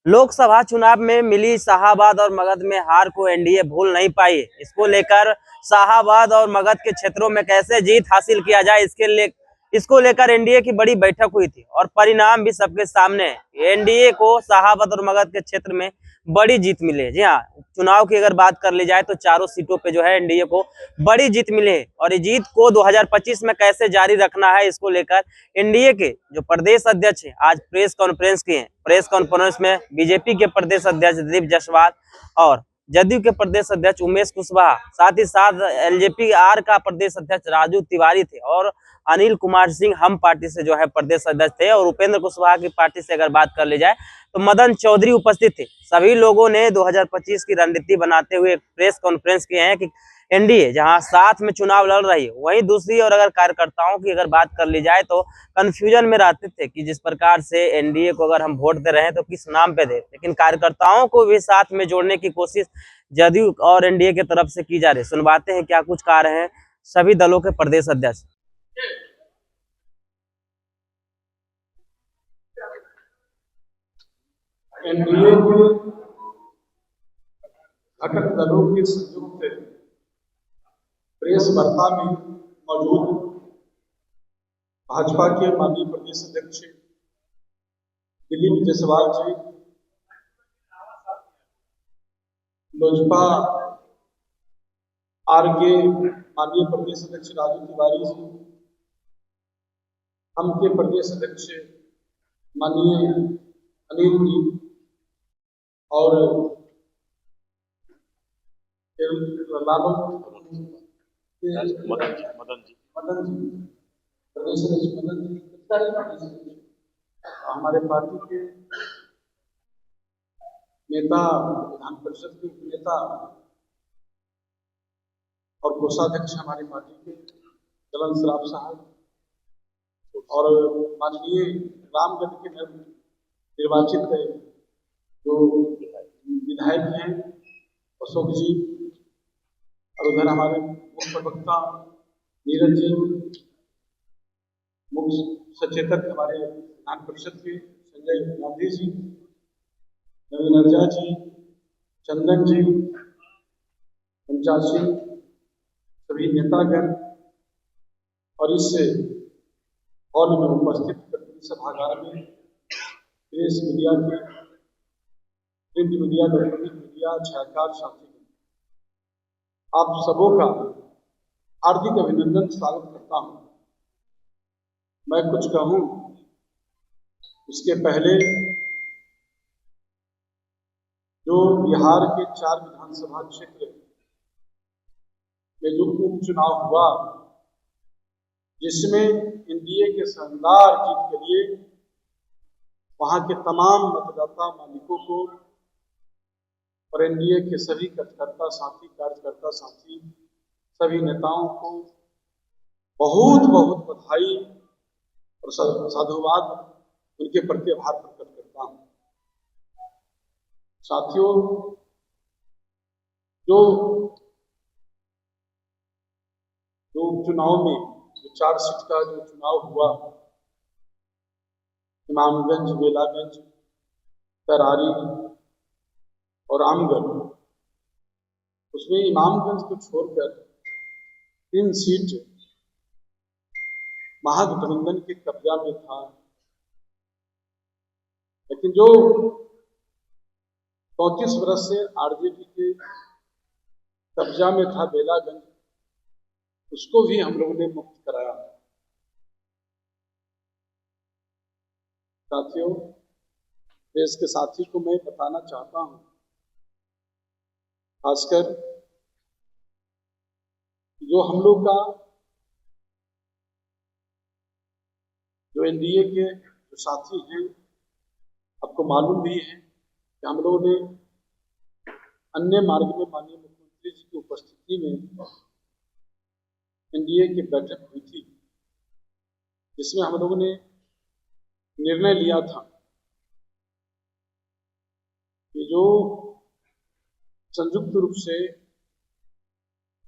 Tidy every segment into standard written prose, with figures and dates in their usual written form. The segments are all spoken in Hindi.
लोकसभा चुनाव में मिली शाहाबाद और मगध में हार को एनडीए भूल नहीं पाई। इसको लेकर शाहाबाद और मगध के क्षेत्रों में कैसे जीत हासिल किया जाए इसको लेकर एनडीए की बड़ी बैठक हुई थी और परिणाम भी सबके सामने है। एनडीए को शाहाबाद और मगध के क्षेत्र में बड़ी जीत मिली है। जी हाँ, चुनाव की अगर बात कर ली जाए तो चारों सीटों पे जो है एनडीए को बड़ी जीत मिली है और ये जीत को 2025 में कैसे जारी रखना है इसको लेकर एनडीए के जो प्रदेश अध्यक्ष है आज प्रेस कॉन्फ्रेंस किए हैं। प्रेस कॉन्फ्रेंस में बीजेपी के प्रदेश अध्यक्ष दिलीप जायसवाल और जदयू के प्रदेश अध्यक्ष उमेश कुशवाहा, साथ ही साथ एलजेपी आर का प्रदेश अध्यक्ष राजू तिवारी थे और अनिल कुमार सिंह हम पार्टी से जो है प्रदेश अध्यक्ष थे और उपेंद्र कुशवाहा की पार्टी से अगर बात कर ली जाए तो मदन चौधरी उपस्थित थे। सभी लोगों ने 2025 की रणनीति बनाते हुए प्रेस कॉन्फ्रेंस किए हैं कि एनडीए जहां साथ में चुनाव लड़ रही है वहीं दूसरी और अगर कार्यकर्ताओं की अगर बात कर ली जाए तो कंफ्यूजन में रहते थे कि जिस प्रकार से एनडीए को अगर हम वोट दे रहे हैं तो किस नाम पे दे, लेकिन कार्यकर्ताओं को भी साथ में जोड़ने की कोशिश जदयू और एनडीए की तरफ से की जा रही है। सुनवाते हैं क्या कुछ कह रहे हैं सभी दलों के प्रदेश अध्यक्ष। एनडीए के घटक दलों के संयुक्त प्रेस वार्ता में मौजूद भाजपा के माननीय प्रदेश अध्यक्ष दिलीप जायसवाल जी, लोजपा आर के माननीय प्रदेश अध्यक्ष राजू तिवारी जी, हम के प्रदेश अध्यक्ष माननीय अनिल जी और मदन जी प्रदेश अध्यक्ष मदन जी, हमारे पार्टी के नेता, विधान परिषद के नेता और कोषाध्यक्ष हमारी पार्टी के जलन सराफ साहब और माननीय रामगढ़ के निर्वाचित जो विधायक हैं अशोक जी और उधर हमारे मुख्य प्रवक्ता नीरज जी, मुख्य सचेतक हमारे विधान परिषद के संजय गांधी जी, नवीन अर्जा जी, चंदन जी, पंचाल सिंह, सभी नेतागण और इस हॉल में उपस्थित सभागार में प्रेस मीडिया के, प्रिंट मीडिया, इलेक्ट्रॉनिक मीडिया, छायाकार साथी, आप सबों का हार्दिक अभिनंदन स्वागत करता हूं। मैं कुछ कहूं उसके पहले जो बिहार के 4 विधानसभा क्षेत्र में जो उपचुनाव हुआ जिसमें एनडीए के शानदार जीत के लिए वहां के तमाम मतदाता मालिकों को और एनडीए के सभी कार्यकर्ता साथी सभी नेताओं को बहुत बहुत बधाई और साधुवाद उनके प्रति आभार प्रकट करता हूं। साथियों, जो चुनाव में जो 4 सीट का जो चुनाव हुआ, इमामगंज, बेलागंज, तरारी और आमगढ़, उसमें इमामगंज को छोड़कर 3 सीट महागठबंधन के कब्जा में था, लेकिन जो 34 वर्ष से आरजेडी के कब्जा में था बेलागंज, उसको भी हम लोगों ने मुक्त कराया। साथियों, देश के साथी को मैं बताना चाहता हूं, खासकर जो हम लोग का जो एनडीए के जो साथी हैं, आपको मालूम भी है कि हम लोगों ने अन्य मार्ग में माननीय मुख्यमंत्री जी की उपस्थिति में एनडीए की बैठक हुई थी, जिसमें हम लोगों ने निर्णय लिया था कि जो संयुक्त रूप से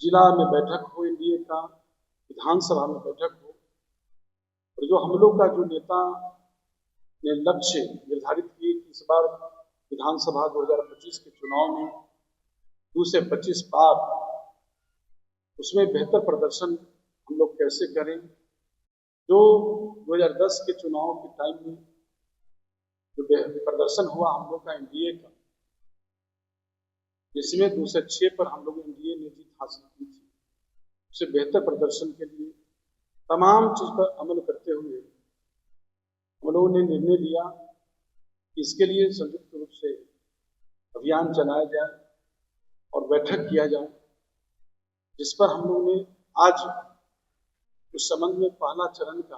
जिला में बैठक हो एनडीए का, विधानसभा में बैठक हो, और जो हम लोग का जो नेता ने लक्ष्य निर्धारित किए कि इस बार विधानसभा 2025 के चुनाव में 2 से 25 बार, उसमें बेहतर प्रदर्शन हम लोग कैसे करें। जो 2010 के चुनाव के टाइम में जो प्रदर्शन हुआ हम लोग का एनडीए का, जिसमें 2 से 6 पर हम लोग एनडीए ने जीत हासिल की थी, उससे बेहतर प्रदर्शन के लिए तमाम चीज पर अमल करते हुए हम लोगों ने निर्णय लिया कि इसके लिए संयुक्त रूप से अभियान चलाया जाए और बैठक किया जाए, जिस पर हम लोगों ने आज उस संबंध में पहला चरण का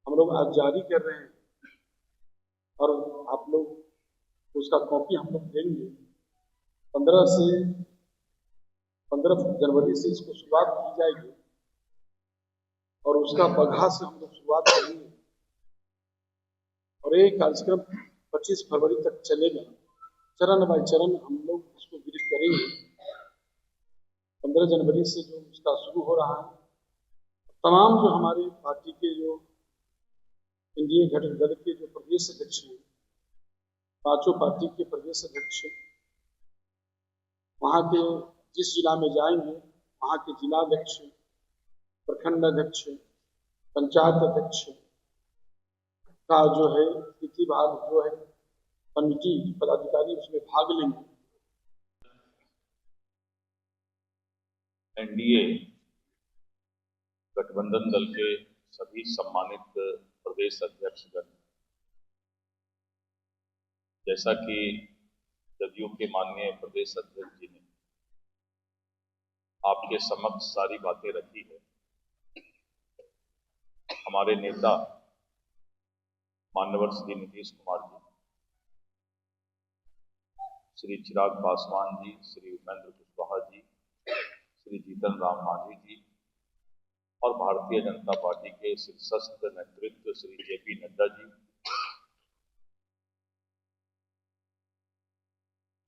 हम लोग आज जारी कर रहे हैं और आप लोग उसका कॉपी हम लोग देंगे। 15 जनवरी से इसको शुरुआत की जाएगी और उसका बगहा से हम लोग शुरुआत करेंगे और ये कार्यक्रम 25 फरवरी तक चलेगा। चरण बाय चरण हम लोग इसको ब्रीफ करेंगे। 15 जनवरी से जो उसका शुरू हो रहा है, तमाम जो हमारे पार्टी के जो एनडीए घटक दल के जो प्रदेश अध्यक्ष हैं, 5 पार्टी के प्रदेश अध्यक्ष, वहाँ के जिस जिला में जाएंगे वहाँ के जिला अध्यक्ष, प्रखंड अध्यक्ष, पंचायत अध्यक्ष का जो है तिथि भाग जो है कमिटी पदाधिकारी उसमें भाग लेंगे। एनडीए गठबंधन दल के सभी सम्मानित प्रदेश अध्यक्षगण, जैसा कि जदयू के माननीय प्रदेश अध्यक्ष जी ने आपके समक्ष सारी बातें रखी है, हमारे नेता माननीय श्री नीतीश कुमार जी, श्री चिराग पासवान जी, श्री उपेंद्र कुशवाहा जी, श्री जीतन राम मांझी जी और भारतीय जनता पार्टी के शीर्षस्थ नेतृत्व श्री जेपी नड्डा जी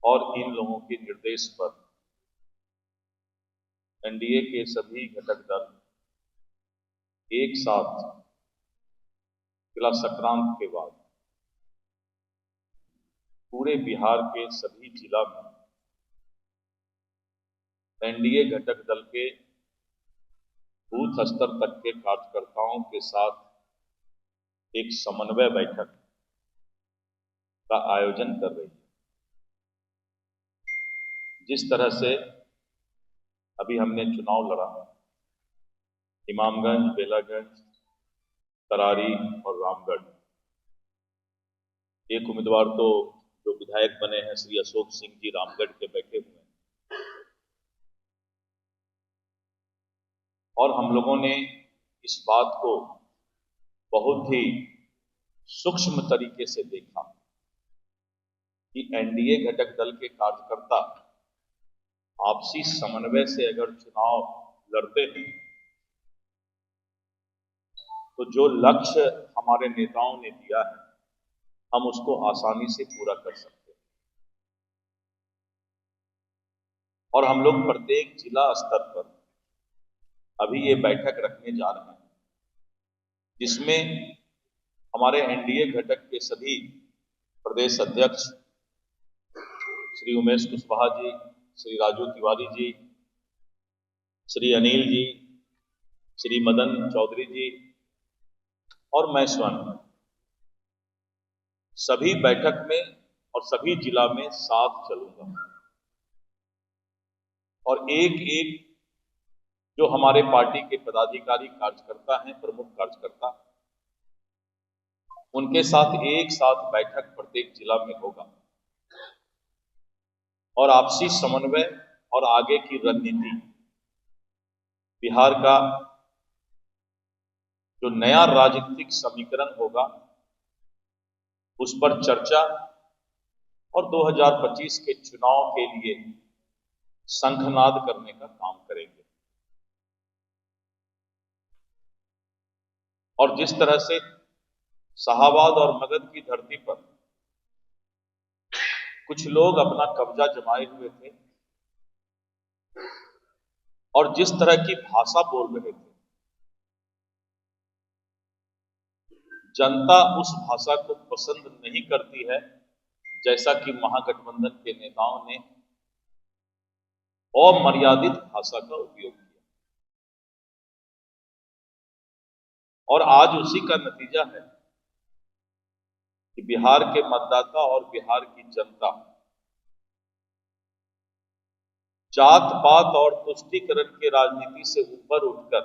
और इन लोगों के निर्देश पर एनडीए के सभी घटक दल एक साथ तिला संक्रांत के बाद पूरे बिहार के सभी जिला में एनडीए घटक दल के बूथ स्तर तक के कार्यकर्ताओं के साथ एक समन्वय बैठक का आयोजन कर रही है। जिस तरह से अभी हमने चुनाव लड़ा, इमामगंज, बेलागंज, करारी और रामगढ़, एक उम्मीदवार तो जो विधायक बने हैं श्री अशोक सिंह जी रामगढ़ के बैठे हुए हैं और हम लोगों ने इस बात को बहुत ही सूक्ष्म तरीके से देखा कि एनडीए घटक दल के कार्यकर्ता आपसी समन्वय से अगर चुनाव लड़ते हैं तो जो लक्ष्य हमारे नेताओं ने दिया है हम उसको आसानी से पूरा कर सकते हैं। और हम लोग प्रत्येक जिला स्तर पर अभी ये बैठक रखने जा रहे हैं, जिसमें हमारे एनडीए घटक के सभी प्रदेश अध्यक्ष श्री उमेश कुशवाहा जी, श्री राजू तिवारी जी, श्री अनिल जी, श्री मदन चौधरी जी और मैं स्वयं सभी बैठक में और सभी जिला में साथ चलूंगा और एक एक जो हमारे पार्टी के पदाधिकारी कार्यकर्ता हैं, प्रमुख कार्यकर्ता, उनके साथ एक साथ बैठक प्रत्येक जिला में होगा और आपसी समन्वय और आगे की रणनीति, बिहार का जो नया राजनीतिक समीकरण होगा उस पर चर्चा और 2025 के चुनाव के लिए शंखनाद करने का काम करेंगे। और जिस तरह से शाहाबाद और मगध की धरती पर कुछ लोग अपना कब्जा जमाए हुए थे और जिस तरह की भाषा बोल रहे थे, जनता उस भाषा को पसंद नहीं करती है जैसा कि महागठबंधन के नेताओं ने अमर्यादित भाषा का उपयोग किया, और आज उसी का नतीजा है कि बिहार के मतदाता और बिहार की जनता जात पात और तुष्टीकरण के राजनीति से ऊपर उठकर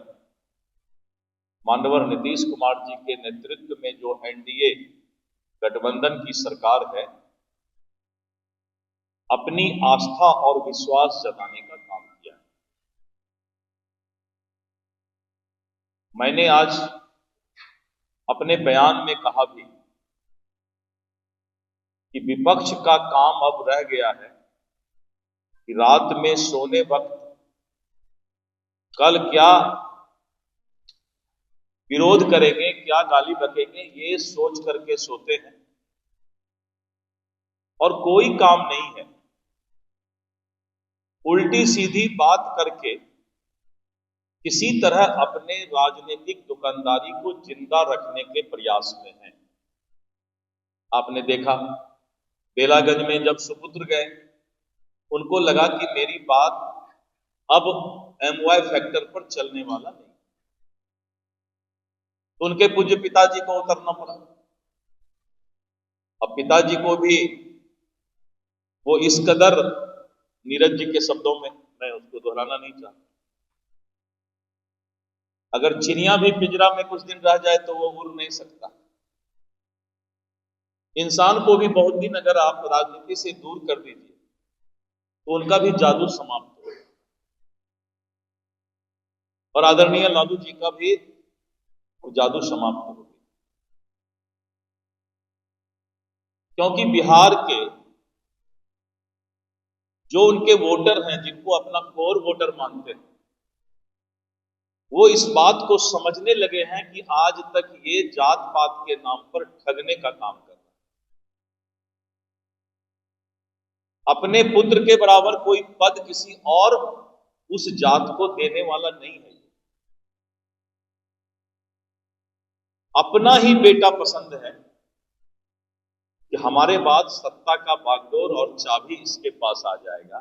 माननीय नीतीश कुमार जी के नेतृत्व में जो एनडीए गठबंधन की सरकार है, अपनी आस्था और विश्वास जताने का काम किया है। मैंने आज अपने बयान में कहा भी कि विपक्ष का काम अब रह गया है कि रात में सोने वक्त कल क्या विरोध करेंगे, क्या गाली बकेंगे, ये सोच करके सोते हैं और कोई काम नहीं है। उल्टी सीधी बात करके किसी तरह अपने राजनीतिक दुकानदारी को जिंदा रखने के प्रयास में हैं। आपने देखा बेलागंज में जब सुपुत्र गए, उनको लगा कि मेरी बात अब एमवाई फैक्टर पर चलने वाला नहीं, तो उनके पूज्य पिताजी को उतरना पड़ा। अब पिताजी को भी वो इस कदर, नीरज जी के शब्दों में मैं उसको दोहराना नहीं चाहता, अगर चिड़िया भी पिंजरा में कुछ दिन रह जाए तो वो उड़ नहीं सकता। इंसान को भी बहुत दिन अगर आप राजनीति से दूर कर दीजिए तो उनका भी जादू समाप्त हो, और आदरणीय लालू जी का भी जादू समाप्त हो गया, क्योंकि बिहार के जो उनके वोटर हैं, जिनको अपना कोर वोटर मानते हैं, वो इस बात को समझने लगे हैं कि आज तक ये जात पात के नाम पर ठगने का काम कर रहा है। अपने पुत्र के बराबर कोई पद किसी और उस जात को देने वाला नहीं है। अपना ही बेटा पसंद है कि हमारे बाद सत्ता का बागडोर और चाबी इसके पास आ जाएगा।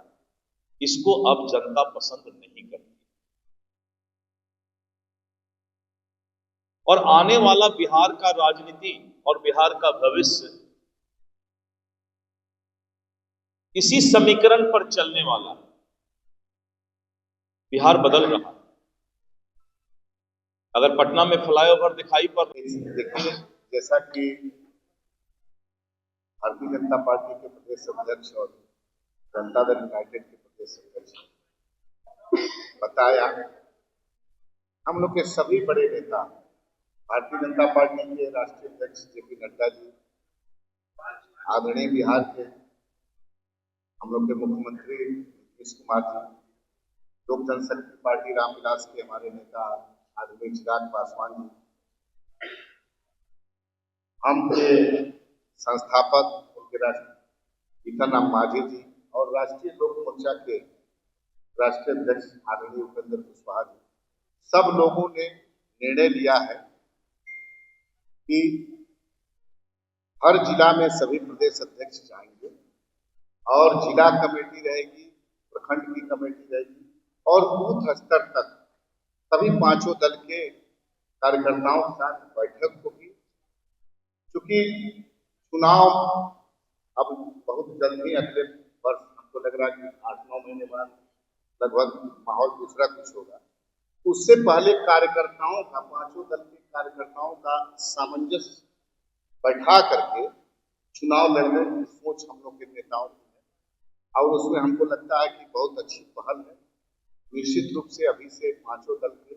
इसको अब जनता पसंद नहीं करती, और आने वाला बिहार का राजनीति और बिहार का भविष्य इसी समीकरण पर चलने वाला है। बिहार बदल रहा है। अगर पटना में फ्लाईओवर दिखाई पड़ देखिए, जैसा कि भारतीय जनता पार्टी के प्रदेश अध्यक्ष और जनता दल यूनाइटेड के प्रदेश अध्यक्ष बताया, हम लोग के सभी बड़े नेता, भारतीय जनता पार्टी के राष्ट्रीय अध्यक्ष जेपी नड्डा जी, आदरणीय बिहार के हम लोग के मुख्यमंत्री नीतीश कुमार जी, लोक जनशक्ति पार्टी रामविलास के हमारे नेता आदरणीय चिराग पासवान जी, हम के संस्थापक उनके राष्ट्रीय जीतन राम मांझी जी, और राष्ट्रीय लोक मोर्चा के राष्ट्रीय अध्यक्ष आदरणीय उपेंद्र कुशवाहा जी, सब लोगों ने निर्णय लिया है कि हर जिला में सभी प्रदेश अध्यक्ष जाएंगे और जिला कमेटी रहेगी, प्रखंड की कमेटी रहेगी, और बूथ स्तर तक सभी पांचों दल के कार्यकर्ताओं के साथ बैठक होगी। क्योंकि चुनाव अब बहुत जल्द ही अगले वर्ष, हमको लग रहा है कि 8-9 महीने बाद लगभग माहौल दूसरा कुछ होगा। उससे पहले कार्यकर्ताओं का, पांचों दल के कार्यकर्ताओं का सामंजस्य बैठा करके चुनाव लड़ने की सोच हम लोग के नेताओं की है, और उसमें हमको लगता है कि बहुत अच्छी पहल है। निश्चित रूप से अभी से पांचों दल के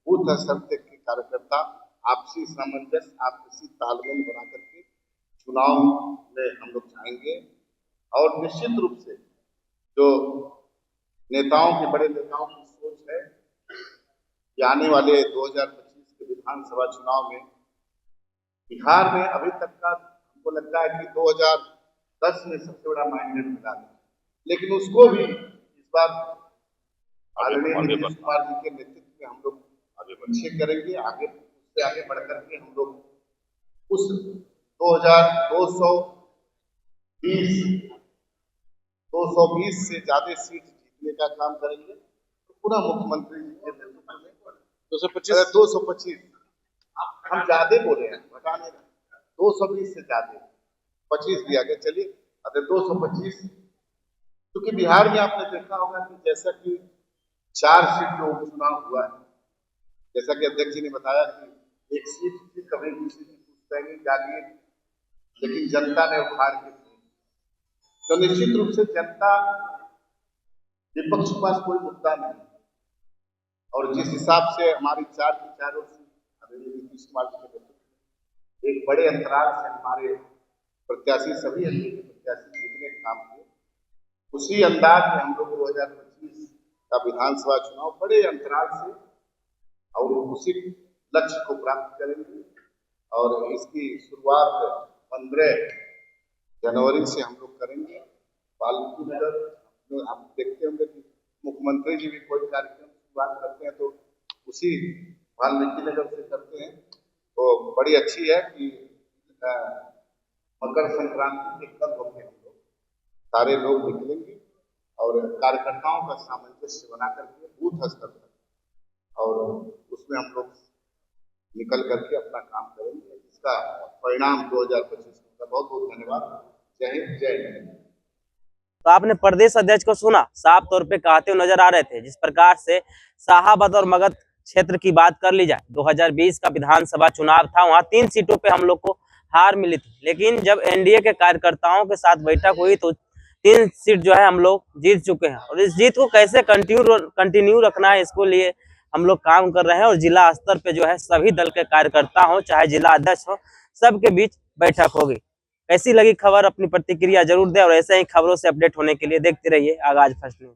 बूथ स्तर तक के कार्यकर्ता आपसी सामंजस्य, आपसी तालमेल बना करके चुनाव में हम लोग जाएंगे, और निश्चित रूप से जो नेताओं के, बड़े नेताओं की सोच है कि आने वाले 2025 के विधानसभा चुनाव में बिहार में अभी तक का हमको लगता है कि 2010 में सबसे बड़ा माइंडेड मिला है, लेकिन उसको भी इस बार आदरणीय नीतीश कुमार जी के नेतृत्व में हम लोग आगे बढ़े करेंगे। आगे उससे आगे बढ़ करके हम लोग उस 2200 220 से ज्यादा सीट जीतने का काम करेंगे। तो पूरा मुख्यमंत्री जी के नेतृत्व में 225 हम ज्यादा बोले हैं, बता नहीं रहे, 220 से ज्यादा 25 दिया गया। चलिए अगर 225, क्योंकि बिहार में आपने देखा होगा कि जैसा कि 4 सीट जो उपचुनाव हुआ है, जैसा कि अध्यक्ष जी ने बताया कि एक सीट थी कभी किसी की पुश्तैनी जागीर, लेकिन जनता ने उखाड़ के दी। तो निश्चित रूप से जनता, विपक्ष के पास कोई मुद्दा नहीं, और जिस हिसाब से हमारी 4 की चारों सीट आदरणीय नीतीश कुमार जी के नेतृत्व एक बड़े अंतराल से हमारे प्रत्याशी, सभी एनडीए के प्रत्याशी जीतने का काम किए, उसी अंदाज में हम लोग 2025 का विधानसभा चुनाव बड़े अंतराल से और उसी लक्ष्य को प्राप्त करेंगे। और इसकी शुरुआत 15 जनवरी से हम लोग करेंगे। वाल्मीकि नगर आप देखते होंगे कि मुख्यमंत्री जी भी कोई कार्यक्रम शुरुआत करते हैं तो उसी वाल्मीकि नगर से करते हैं। तो बड़ी अच्छी है कि मकर संक्रांति के कल होते हम लोग सारे लोग निकलेंगे और कार्यकर्ताओं का सामंजस्य बना करके बूथ स्तर तक, और उसमें हम लोग निकल करके अपना काम करेंगे, इसका परिणाम 2025 का। बहुत बहुत धन्यवाद। जय हिंद, जय हिंद। तो आपने प्रदेश अध्यक्ष को सुना, साफ तौर पे कहते हुए नजर आ रहे थे। जिस प्रकार से शाहाबाद और मगध क्षेत्र की बात कर ली जाए, 2020 का विधानसभा चुनाव था, वहां 3 सीटों पे हम लोग को हार मिली थी, लेकिन जब एनडीए के कार्यकर्ताओं के साथ बैठक हुई तो 3 सीट जो है हम लोग जीत चुके हैं। और इस जीत को कैसे कंटिन्यू रखना है, इसको लिए हम लोग काम कर रहे हैं। और जिला स्तर पे जो है सभी दल के कार्यकर्ता हो, चाहे जिला अध्यक्ष हो, सबके बीच बैठक होगी। कैसी लगी खबर, अपनी प्रतिक्रिया जरूर दें और ऐसे ही खबरों से अपडेट होने के लिए देखते रहिए आगाज फर्स्ट न्यूज।